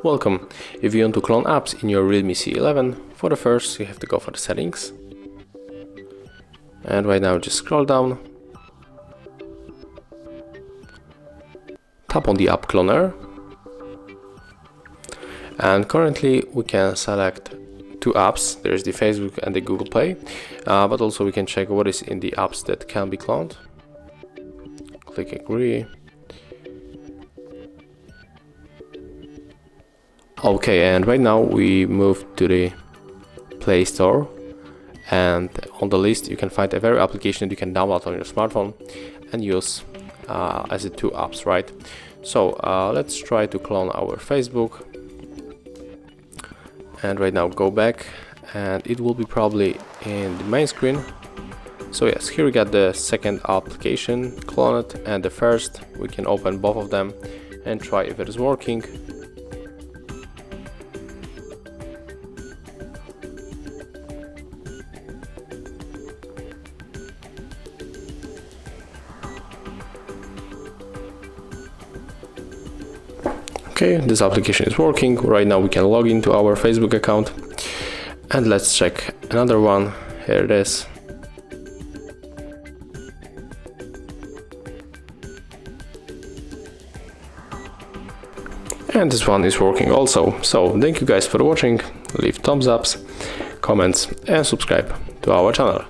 Welcome. If you want to clone apps in your REALME C11, for the first you have to go for the settings. And right now just scroll down. Tap on the app cloner. And currently we can select two apps. There's the Facebook and the Google Play. But also we can check what is in the apps that can be cloned. Click agree. Okay, and right now we move to the Play Store, and on the list you can find a very application that you can download on your smartphone and use as the two apps, right? So let's try to clone our Facebook, and right now go back and it will be probably in the main screen. So yes, here we got the second application, clone it, and the first. We can open both of them and try if it is working. Okay, this application is working. Right now we can log into our Facebook account and let's check another one. Here it is. And this one is working also. So thank you guys for watching. Leave thumbs ups, comments and subscribe to our channel.